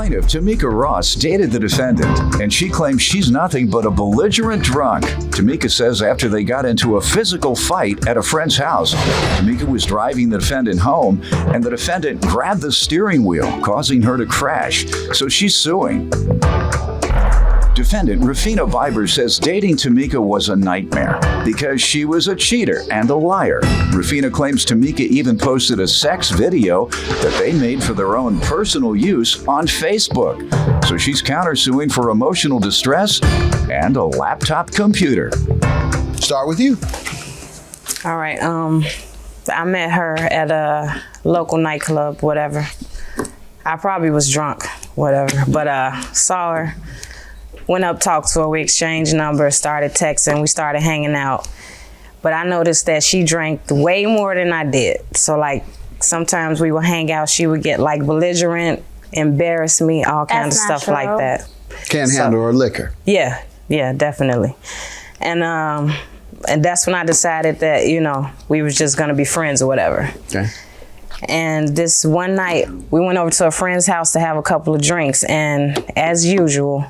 Plaintiff, Tamika Ross, dated the defendant, and she claims she's nothing but a belligerent drunk. Tamika says after they got into a physical fight at a friend's house, Tamika was driving the defendant home, and the defendant grabbed the steering wheel, causing her to crash. So she's suing. Defendant Rufina Biber says dating Tamika was a nightmare because she was a cheater and a liar. Rufina claims Tamika even posted a sex video that they made for their own personal use on Facebook. So she's countersuing for emotional distress and a laptop computer. Start with you. All right. I met her at a local nightclub, whatever. I probably was drunk, whatever, but saw her. Went up, talked to her, we exchanged numbers, started texting, we started hanging out. But I noticed that she drank way more than I did. So like sometimes we would hang out, she would get like belligerent, embarrass me, all kinds of stuff like that. Can't handle her liquor. Yeah, definitely. And that's when I decided that, you know, we was just gonna be friends or whatever. Okay. And this one night, we went over to a friend's house to have a couple of drinks, and as usual,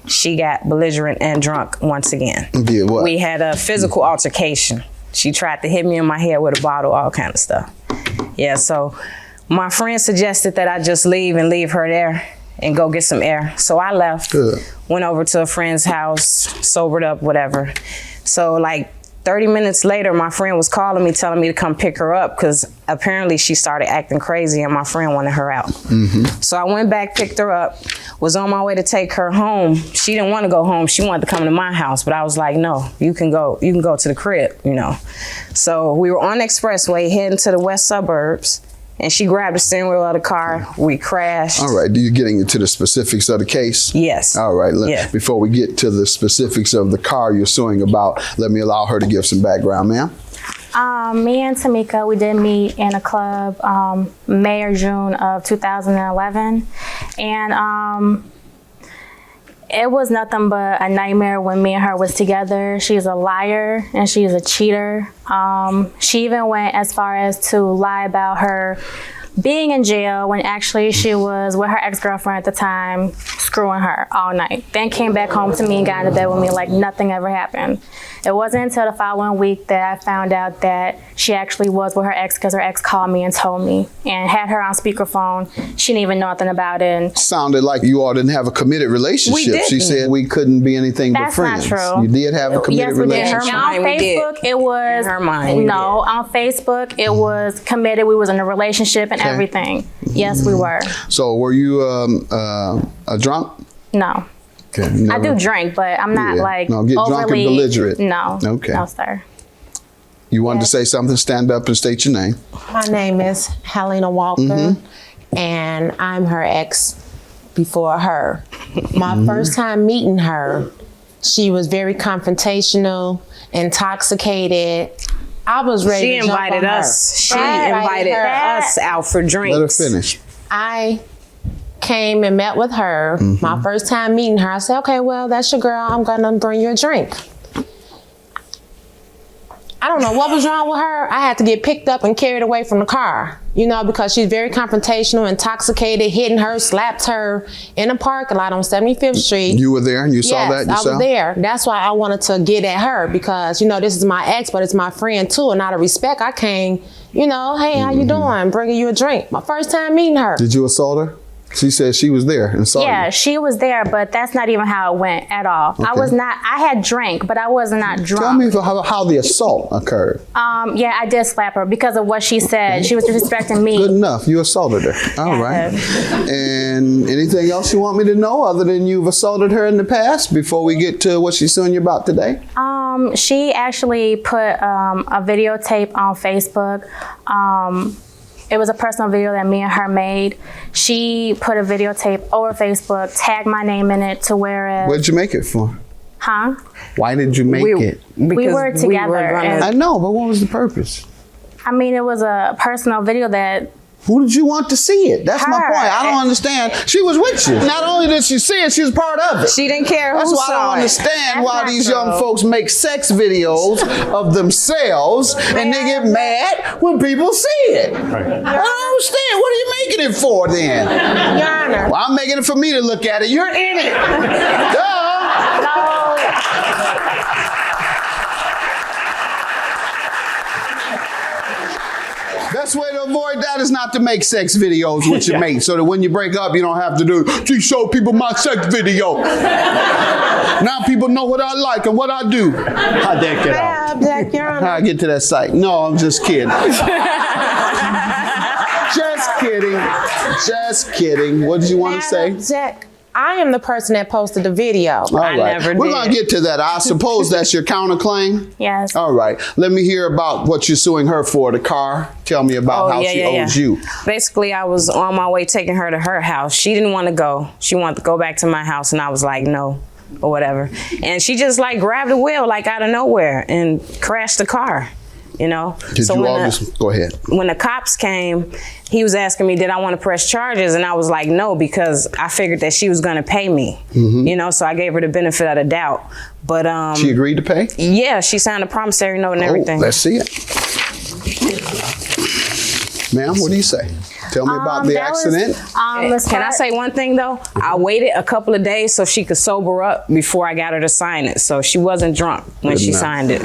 she got belligerent and drunk once again. Yeah, what? We had a physical altercation. She tried to hit me in my head with a bottle, all kind of stuff. Yeah, so my friend suggested that I just leave her there and go get some air. So I left, went over to a friend's house, sobered up, whatever. So like 30 minutes later, my friend was calling me, telling me to come pick her up because apparently she started acting crazy and my friend wanted her out. So I went back, picked her up, was on my way to take her home. She didn't want to go home. She wanted to come to my house, but I was like, no, you can go to the crib, you know. So we were on the expressway heading to the west suburbs, and she grabbed the steering wheel of the car. We crashed. All right, you're getting into the specifics of the case? Yes. All right, before we get to the specifics of the car you're suing about, let me allow her to give some background, ma'am. Me and Tamika, we did meet in a club May or June of 2011. And it was nothing but a nightmare when me and her was together. She's a liar and she's a cheater. She even went as far as to lie about her being in jail when actually she was with her ex-girlfriend at the time, screwing her all night. Then came back home to me and got into bed with me like nothing ever happened. It wasn't until the following week that I found out that she actually was with her ex because her ex called me and told me and had her on speakerphone. She didn't even know nothing about it. Sounded like you all didn't have a committed relationship. We didn't. She said we couldn't be anything but friends. That's not true. You did have a committed relationship. In her on mind, Facebook, it was, in her mind, no, on Facebook, it was committed. We was in a relationship and everything. Yes, we were. So were you a drunk? No. Okay, I do drink, but I'm not like no, get overly drunk and belligerent. No. Okay. No, sir. You wanted to say something? Stand up and state your name. My name is Helena Walker, and I'm her ex before her. My first time meeting her, she was very confrontational, intoxicated. I was ready to jump on her. She invited us out for drinks. Let her finish. I came and met with her. My first time meeting her, I said, okay, well, that's your girl. I'm going to bring you a drink. I don't know what was wrong with her. I had to get picked up and carried away from the car, you know, because she's very confrontational, intoxicated, hitting her, slapped her in a parking lot on 75th Street. You were there and you saw that yourself? I was there. That's why I wanted to get at her because, you know, this is my ex, but it's my friend too. And out of respect, I came, you know, hey, how you doing? Bringing you a drink. My first time meeting her. Did you assault her? She said she was there and saw you. Yeah, she was there, but that's not even how it went at all. Okay. I had drank, but I was not drunk. Tell me how the assault occurred. Yeah, I did slap her because of what she said. She was disrespecting me. Good enough. You assaulted her. All right. And anything else you want me to know other than you've assaulted her in the past before we get to what she's suing you about today? She actually put a videotape on Facebook. It was a personal video that me and her made. She put a videotape over Facebook, tagged my name in it to where What did you make it for? Huh? Why did you make it? We were together. I know, but what was the purpose? I mean, it was a personal video that Who did you want to see it? That's my Her. point. I don't understand. She was with you. Not only did she see it, she was part of it. She didn't care who That's why I saw don't it. understand That's why not these young true. folks make sex videos of themselves and they get mad when people see it. I don't understand. What are you making it for then? Your Honor. Well, I'm making it for me to look at it. You're in it. Duh. Best way to avoid that is not to make sex videos with your mate, so that when you break up, you don't have to do, "Gee, show people my sex video." Now people know what I like and what I do. How'd that get out? I object, Your Honor. How I get to that site? No, I'm just kidding. Just kidding. Just kidding. What did you want to say? Object. I am the person that posted the video. All right. never We're did. going to get to that. I suppose that's your counterclaim? Yes. All right. Let me hear about what you're suing her for, the car. Tell me about how she owes you. Basically, I was on my way taking her to her house. She didn't want to go. She wanted to go back to my house, and I was like, no, or whatever. And she just like grabbed the wheel like out of nowhere and crashed the car, you know? Did you when always go ahead? when the cops came, he was asking me, did I want to press charges? And I was like, no, because I figured that she was going to pay me, you know, so I gave her the benefit of the doubt. But She agreed to pay? yeah, she signed a promissory note and everything. Let's see it. Ma'am, what do you say? Tell me about the that was, accident. Can I say one thing though? I waited a couple of days so she could sober up before I got her to sign it. So she wasn't drunk when Good she enough. signed it.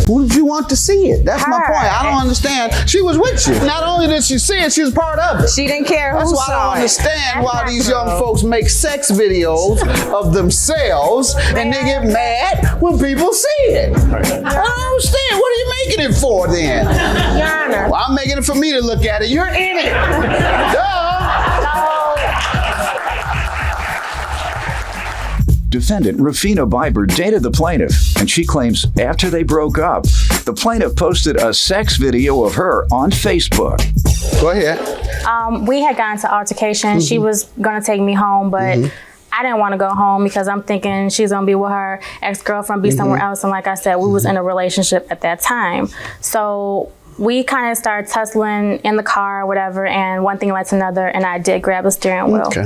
Who did you want to see it? That's my Her. point. I don't understand. She was with you. Not only did she see it, she was part of it. She didn't care That's who why I saw don't it. understand why not these true. young folks make sex videos of themselves and they get mad when people see it. I don't understand. What are you making it for then? Your Honor. Well, I'm making it for me to look at it. You're in it. Duh. Defendant Rufina Biber dated the plaintiff, and she claims after they broke up, the plaintiff posted a sex video of her on Facebook. Go ahead. We had gotten into altercation. She was gonna take me home, but I didn't want to go home because I'm thinking she's gonna be with her ex-girlfriend, be somewhere else. And like I said, we was in a relationship at that time. So we kind of started tussling in the car or whatever, and one thing led to another, and I did grab the steering wheel. Okay.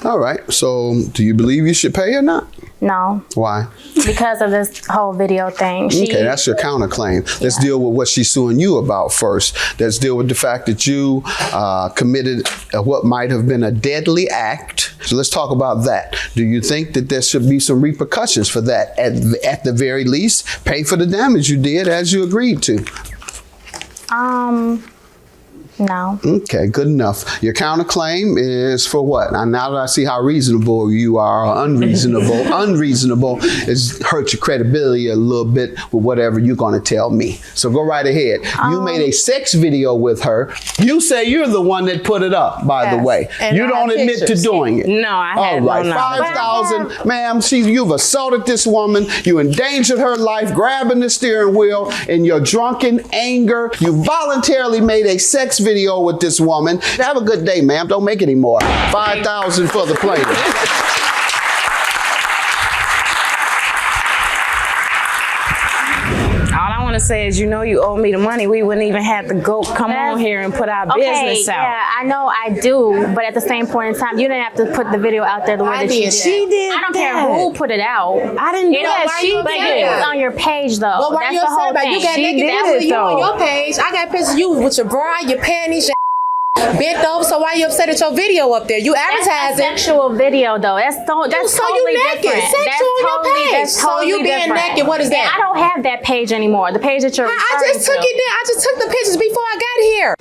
All right. So, do you believe you should pay or not? No, Why? because of this whole video thing. Okay, that's your counterclaim. Let's deal with what she's suing you about first. Let's deal with the fact that you committed what might have been a deadly act. So let's talk about that. Do you think that there should be some repercussions for that? At the very least, pay for the damage you did as you agreed to. No. Okay, good enough. Your counterclaim is for what? Now that I see how reasonable you are, or unreasonable is hurt your credibility a little bit with whatever you're going to tell me. So go right ahead. You made a sex video with her. You say you're the one that put it up, by the Yes. way. And You I don't have admit to pictures. doing it. No, I All had right, no knowledge. 5,000, ma'am. You've assaulted this woman. You endangered her life, grabbing the steering wheel in your drunken anger. You voluntarily made a sex video with this woman. Have a good day, ma'am. Don't make any more. 5,000 for the plaintiff. All I want to say is, you know, you owe me the money. We wouldn't even have to go come on here and put our business out. Yeah, I know I do, but at the same point in time, you didn't have to put the video out there the way I that you did. did. She did I don't that. care who put it out. I didn't do You know, that. why She you, but did. it was on your page though. But why That's you the upset whole about thing. you got She naked did pictures of you on though. your page? I got pictures of you with your bra, your panties, your bent over. So why you upset at your video up there? You That's a advertising. sexual video though. That's So totally you naked, different. sexual That's on your totally, page. that's So totally you being different. naked, what is that? And I don't have that page anymore. The page that you're I referring just took to. it down. I just took the pictures before I got here.